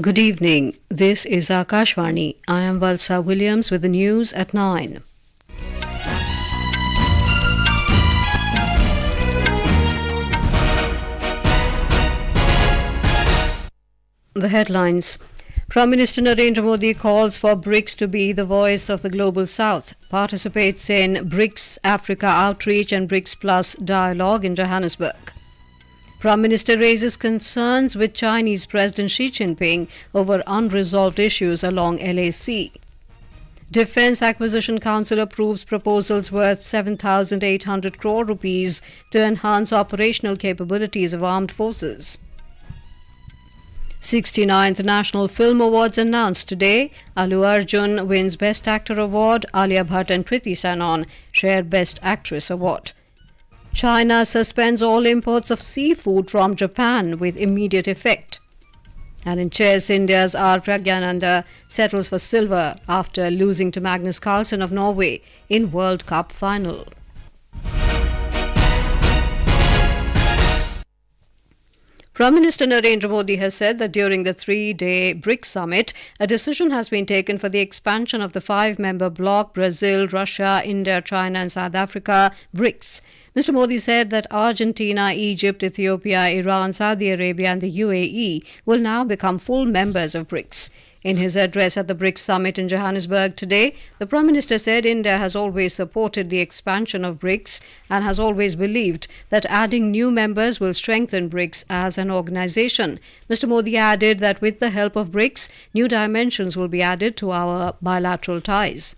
Good evening. This is Akashvani. I am Valsa Williams with the news at 9. The headlines. Prime Minister Narendra Modi calls for BRICS to be the voice of the global south, participates in BRICS-Africa outreach and BRICS Plus dialogue in Johannesburg. Prime Minister raises concerns with Chinese President Xi Jinping over unresolved issues along LAC. Defence Acquisition Council approves proposals worth 7,800 crore rupees to enhance operational capabilities of armed forces. 69th National Film Awards announced today. Allu Arjun wins Best Actor Award. Alia, Bhatt and Kriti Sanon share Best Actress Award. China suspends all imports of seafood from Japan with immediate effect. And in chess, India's Praggnanandhaa settles for silver after losing to Magnus Carlsen of Norway in World Cup final. Prime Minister Narendra Modi has said that during the three-day BRICS summit, a decision has been taken for the expansion of the five-member bloc Brazil, Russia, India, China and South Africa, BRICS. Mr. Modi said that Argentina, Egypt, Ethiopia, Iran, Saudi Arabia and the UAE will now become full members of BRICS. In his address at the BRICS summit in Johannesburg today, the Prime Minister said India has always supported the expansion of BRICS and has always believed that adding new members will strengthen BRICS as an organization. Mr. Modi added that with the help of BRICS, new dimensions will be added to our bilateral ties.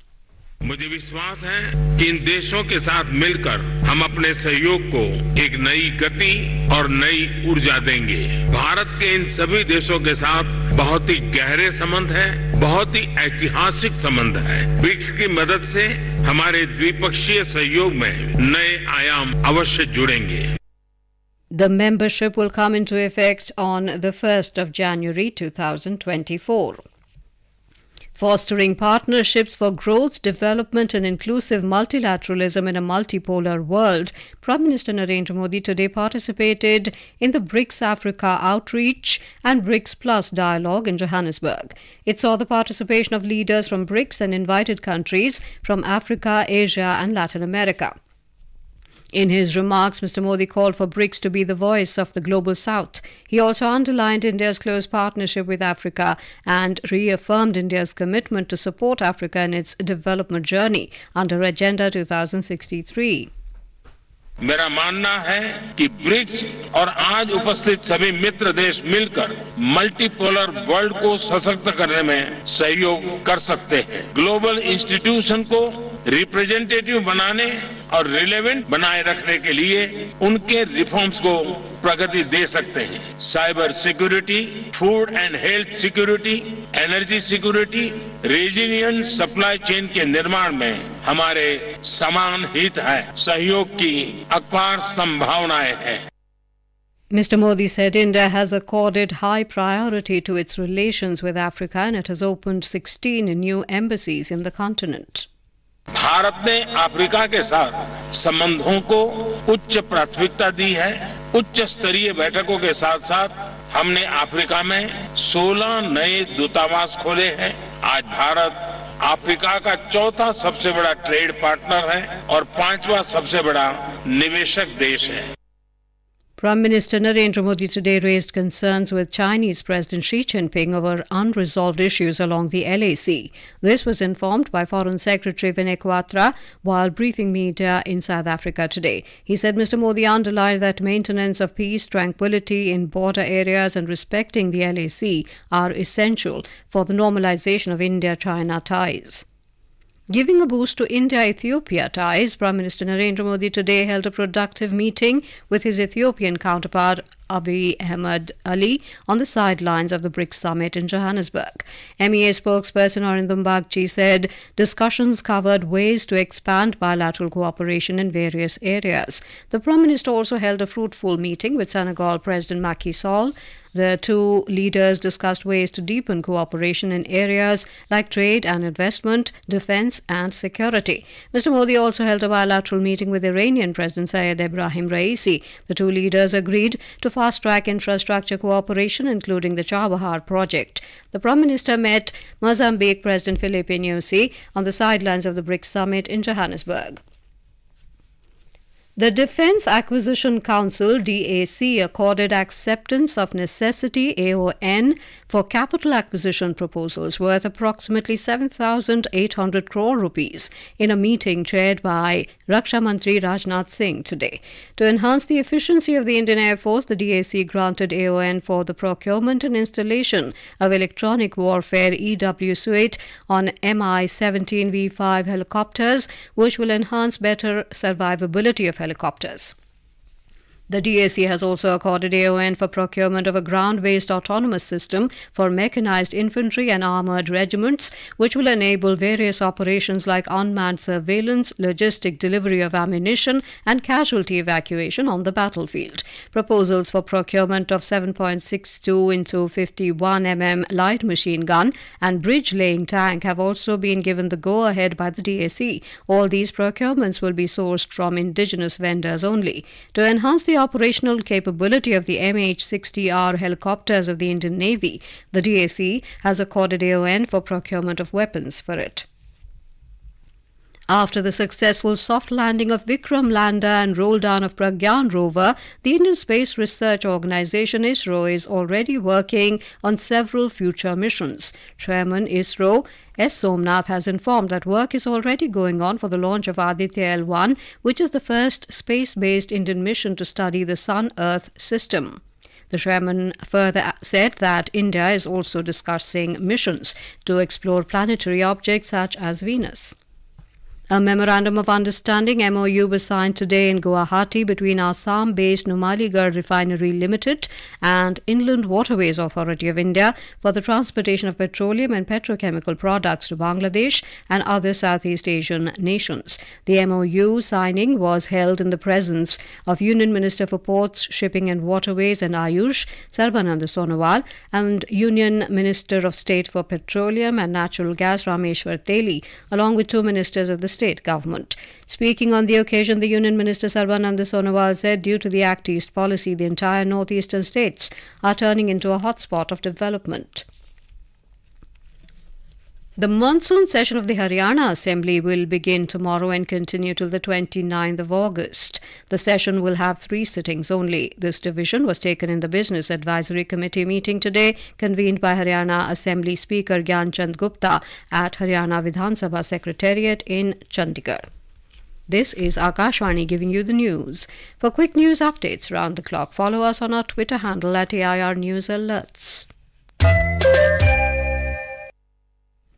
मुझे विश्वास है कि इन देशों के साथ मिलकर हम अपने सहयोग को एक नई गति और नई ऊर्जा देंगे। भारत के इन सभी देशों के साथ बहुत ही गहरे संबंध है, बहुत ही ऐतिहासिक संबंध है। ब्रिक्स की मदद से हमारे द्विपक्षीय सहयोग में नए आयाम अवश्य जुड़ेंगे। The membership will come into effect on the 1st of January 2024. Fostering partnerships for growth, development and inclusive multilateralism in a multipolar world, Prime Minister Narendra Modi today participated in the BRICS-Africa outreach and BRICS Plus dialogue in Johannesburg. It saw the participation of leaders from BRICS and invited countries from Africa, Asia and Latin America. In his remarks, Mr. Modi called for BRICS to be the voice of the global south. He also underlined India's close partnership with Africa and reaffirmed India's commitment to support Africa in its development journey under Agenda 2063. मेरा मानना है कि BRICS और आज उपस्थित सभी मित्र देश मिलकर मल्टीपोलर वर्ल्ड को सशक्त करने में सहयोग कर सकते हैं। ग्लोबल इंस्टीट्यूशन को रिप्रेजेंटेटिव बनाने और रिलेवेंट बनाए रखने के लिए उनके रिफॉर्म्स को प्रगति दे सकते हैं। Cyber security, food and health security, energy security, resilient supply chain के निर्माण में हमारे समान हित है। सहयोग की अपार संभावनाएं हैं। Mr. Modi said India has accorded high priority to its relations with Africa and it has opened 16 new embassies in the continent. Bharat ने अफ्रीका के साथ संबंधों को उच्च प्राथमिकता दी है। उच्च स्तरीय बैठकों के साथ साथ हमने अफ्रीका में 16 नए दूतावास खोले हैं। आज भारत अफ्रीका का चौथा सबसे बड़ा ट्रेड पार्टनर है और पांचवा सबसे बड़ा निवेशक देश है। Prime Minister Narendra Modi today raised concerns with Chinese President Xi Jinping over unresolved issues along the LAC. This was informed by Foreign Secretary Vinay Quatra while briefing media in South Africa today. He said Mr. Modi underlined that maintenance of peace, tranquility in border areas and respecting the LAC are essential for the normalization of India-China ties. Giving a boost to India-Ethiopia ties, Prime Minister Narendra Modi today held a productive meeting with his Ethiopian counterpart Abiy Ahmed Ali on the sidelines of the BRICS summit in Johannesburg. MEA spokesperson Narendra Bagchi said discussions covered ways to expand bilateral cooperation in various areas. The Prime Minister also held a fruitful meeting with Senegal President Macky Sall. The two leaders discussed ways to deepen cooperation in areas like trade and investment, defense and security. Mr. Modi also held a bilateral meeting with Iranian President Saeed Ebrahim Raisi. The two leaders agreed to fast-track infrastructure cooperation, including the Chabahar project. The Prime Minister met Mozambique President Filipe Nyusi on the sidelines of the BRICS summit in Johannesburg. The Defence Acquisition Council (DAC) accorded acceptance of necessity (AON) for capital acquisition proposals worth approximately 7,800 crore rupees in a meeting chaired by Raksha Mantri Rajnath Singh today. To enhance the efficiency of the Indian Air Force, the DAC granted AON for the procurement and installation of electronic warfare EW suite on Mi-17V5 helicopters, which will enhance better survivability of helicopters. The DAC has also accorded AON for procurement of a ground-based autonomous system for mechanized infantry and armoured regiments, which will enable various operations like unmanned surveillance, logistic delivery of ammunition and casualty evacuation on the battlefield. Proposals for procurement of 7.62 into 51 mm light machine gun and bridge-laying tank have also been given the go-ahead by the DAC. All these procurements will be sourced from indigenous vendors only. To enhance the operational capability of the MH-60R helicopters of the Indian Navy, the DAC has accorded AON for procurement of weapons for it. After the successful soft landing of Vikram lander and roll down of Pragyan rover, the Indian Space Research Organisation ISRO is already working on several future missions. Chairman ISRO S. Somnath has informed that work is already going on for the launch of Aditya L1, which is the first space-based Indian mission to study the Sun-Earth system. The chairman further said that India is also discussing missions to explore planetary objects such as Venus. A Memorandum of Understanding MOU was signed today in Guwahati between Assam-based Numaligarh Refinery Limited and Inland Waterways Authority of India for the transportation of petroleum and petrochemical products to Bangladesh and other Southeast Asian nations. The MOU signing was held in the presence of Union Minister for Ports, Shipping and Waterways and Ayush, Sarbananda Sonowal, and Union Minister of State for Petroleum and Natural Gas, Rameshwar Teli, along with two ministers of the state government. Speaking on the occasion, the Union Minister Sarbananda Sonowal said due to the Act East policy, the entire northeastern states are turning into a hotspot of development. The monsoon session of the Haryana Assembly will begin tomorrow and continue till the 29th of August. The session will have 3 sittings only. This division was taken in the Business Advisory Committee meeting today, convened by Haryana Assembly Speaker Gyan Chand Gupta at Haryana Vidhan Sabha Secretariat in Chandigarh. This is Akashvani giving you the news. For quick news updates round the clock, follow us on our Twitter handle at AIR News Alerts.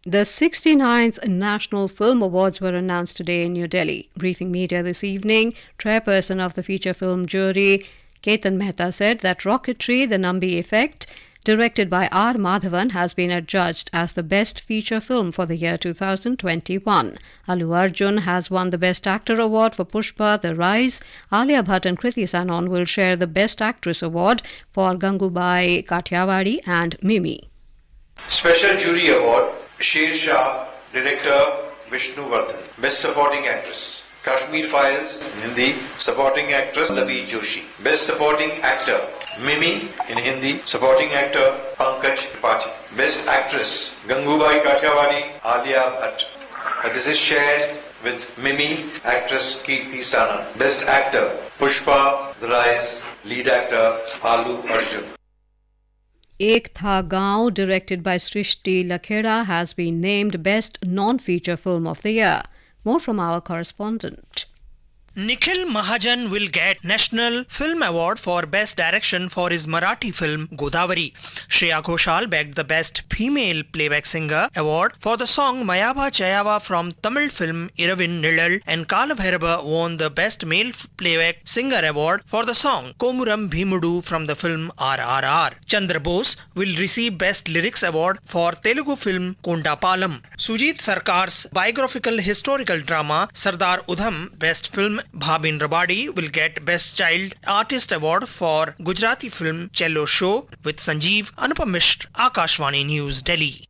The 69th National Film Awards were announced today in New Delhi. Briefing media this evening, chairperson of the feature film jury, Ketan Mehta, said that Rocketry, The Nambi Effect, directed by R. Madhavan, has been adjudged as the best feature film for the year 2021. Allu Arjun has won the Best Actor award for Pushpa, The Rise. Alia, Bhatt and Kriti Sanon will share the Best Actress award for Gangubai Kathiawadi and Mimi. Special Jury Award, Sher Shah, Director Vishnu Vardhan. Best Supporting Actress, Kashmir Files in Hindi, Supporting Actress Lavi Joshi. Best Supporting Actor, Mimi in Hindi, Supporting Actor Pankaj Tripathi. Best Actress, Gangubai Kathiawadi, Alia Bhatt. This is shared with Mimi, actress Kriti Sanon. Best Actor, Pushpa, The Rise, Lead Actor Allu Arjun. Ek Tha Gaon, directed by Srishti Lakhera, has been named Best Non-Feature Film of the Year. More from our correspondent. Nikhil Mahajan will get National Film Award for Best Direction for his Marathi film Godavari. Shreya Ghoshal bagged the Best Female Playback Singer award for the song Mayava Chayava from Tamil film Iravin Nilal, and Kala Bhairava won the Best Male Playback Singer award for the song Komuram Bhimudu from the film RRR. Chandra Bose will receive Best Lyrics award for Telugu film Konda Palam. Sujit Sarkar's biographical historical drama Sardar Udham Best Film Bhabin Rabadi will get Best Child Artist Award for Gujarati film Cello Show with Sanjeev Anupam Mishra, Akashvani News, Delhi.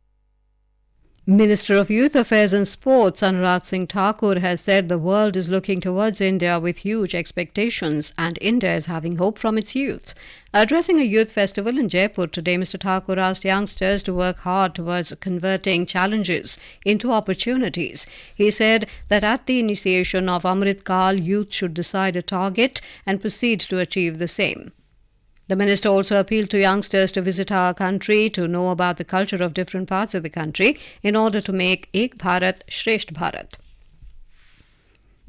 Minister of Youth Affairs and Sports Anurag Singh Thakur has said the world is looking towards India with huge expectations and India is having hope from its youth. Addressing a youth festival in Jaipur today, Mr. Thakur asked youngsters to work hard towards converting challenges into opportunities. He said that at the initiation of Amrit Kal, youth should decide a target and proceed to achieve the same. The minister also appealed to youngsters to visit our country to know about the culture of different parts of the country in order to make Ek Bharat, Shresth Bharat.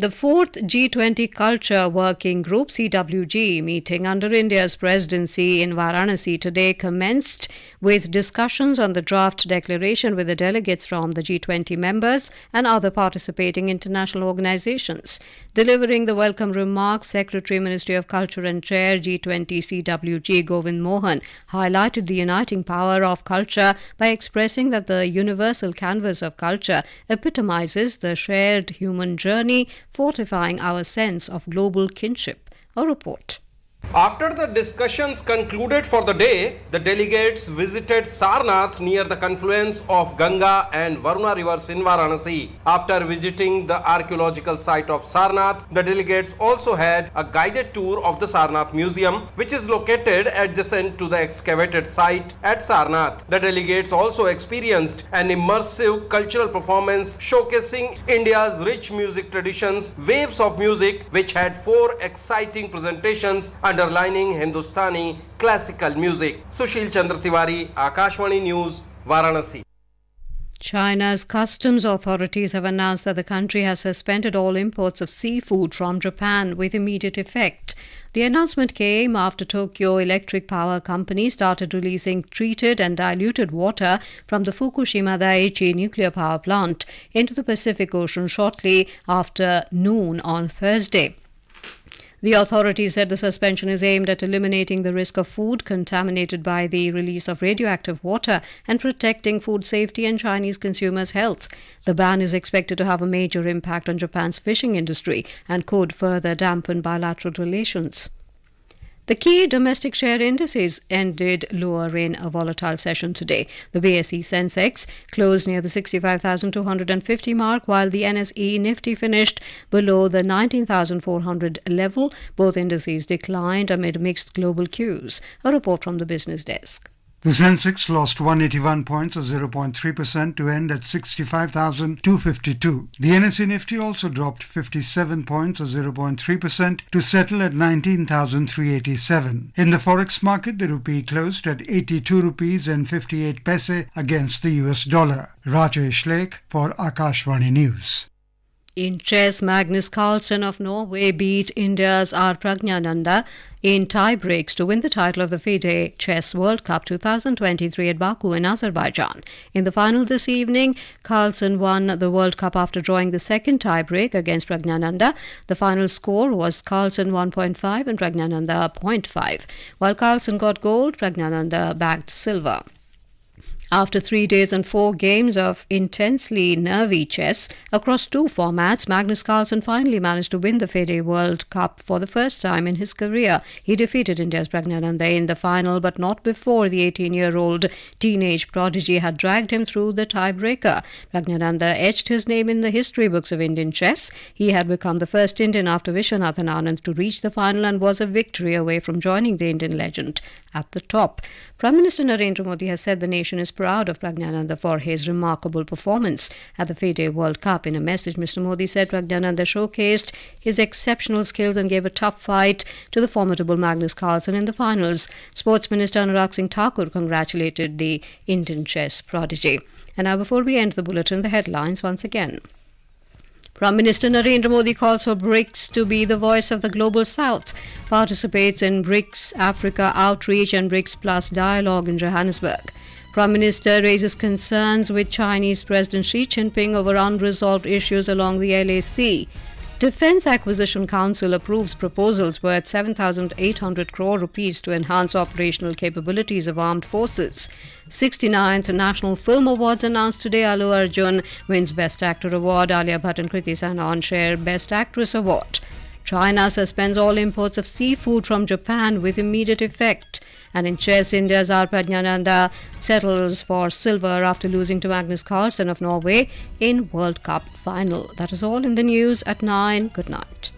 The fourth G20 Culture Working Group CWG meeting under India's presidency in Varanasi today commenced with discussions on the draft declaration with the delegates from the G20 members and other participating international organizations. Delivering the welcome remarks, Secretary Ministry of Culture and Chair G20 CWG Govind Mohan highlighted the uniting power of culture by expressing that the universal canvas of culture epitomizes the shared human journey, fortifying our sense of global kinship. A report. After the discussions concluded for the day, the delegates visited Sarnath near the confluence of Ganga and Varuna rivers in Varanasi. After visiting the archaeological site of Sarnath, the delegates also had a guided tour of the Sarnath Museum, which is located adjacent to the excavated site at Sarnath. The delegates also experienced an immersive cultural performance showcasing India's rich music traditions, Waves of Music, which had 4 exciting presentations underlining Hindustani classical music. Sushil Chandra Tiwari, Akashvani News, Varanasi. China's customs authorities have announced that the country has suspended all imports of seafood from Japan with immediate effect. The announcement came after Tokyo Electric Power Company started releasing treated and diluted water from the Fukushima Daiichi nuclear power plant into the Pacific Ocean shortly after noon on Thursday. The authorities said the suspension is aimed at eliminating the risk of food contaminated by the release of radioactive water and protecting food safety and Chinese consumers' health. The ban is expected to have a major impact on Japan's fishing industry and could further dampen bilateral relations. The key domestic share indices ended lower in a volatile session today. The BSE Sensex closed near the 65,250 mark, while the NSE Nifty finished below the 19,400 level. Both indices declined amid mixed global cues. A report from the business desk. The Sensex lost 181 points or 0.3% to end at 65,252. The NSE Nifty also dropped 57 points or 0.3% to settle at 19,387. In the forex market, the rupee closed at 82 rupees and 58 paise against the US dollar. Rajesh Lake for Akashvani News. In chess, Magnus Carlsen of Norway beat India's Praggnanandhaa in tie breaks to win the title of the FIDE Chess World Cup 2023 at Baku in Azerbaijan. In the final this evening, Carlsen won the World Cup after drawing the second tie break against Praggnanandhaa. The final score was Carlsen 1.5 and Praggnanandhaa 0.5. While Carlsen got gold, Praggnanandhaa bagged silver. After 3 days and 4 games of intensely nervy chess across 2 formats, Magnus Carlsen finally managed to win the FIDE World Cup for the first time in his career. He defeated India's Praggnanandhaa in the final, but not before the 18-year-old teenage prodigy had dragged him through the tiebreaker. Praggnanandhaa etched his name in the history books of Indian chess. He had become the first Indian after Viswanathan Anand to reach the final and was a victory away from joining the Indian legend at the top. Prime Minister Narendra Modi has said the nation is proud of Praggnanandhaa for his remarkable performance at the FIDE World Cup. In a message, Mr. Modi said Praggnanandhaa showcased his exceptional skills and gave a tough fight to the formidable Magnus Carlsen in the finals. Sports Minister Anurag Singh Thakur congratulated the Indian chess prodigy. And now, before we end the bulletin, the headlines once again. Prime Minister Narendra Modi calls for BRICS to be the voice of the global south, participates in BRICS-Africa outreach and BRICS Plus dialogue in Johannesburg. Prime Minister raises concerns with Chinese President Xi Jinping over unresolved issues along the LAC. Defence Acquisition Council approves proposals worth 7,800 crore rupees to enhance operational capabilities of armed forces. 69th National Film Awards announced today. Allu Arjun wins Best Actor Award. Alia, Bhatt and Kriti Sanon share Best Actress Award. China suspends all imports of seafood from Japan with immediate effect. And in chess, India's Praggnanandhaa settles for silver after losing to Magnus Carlsen of Norway in World Cup final. That is all in the news at 9. Good night.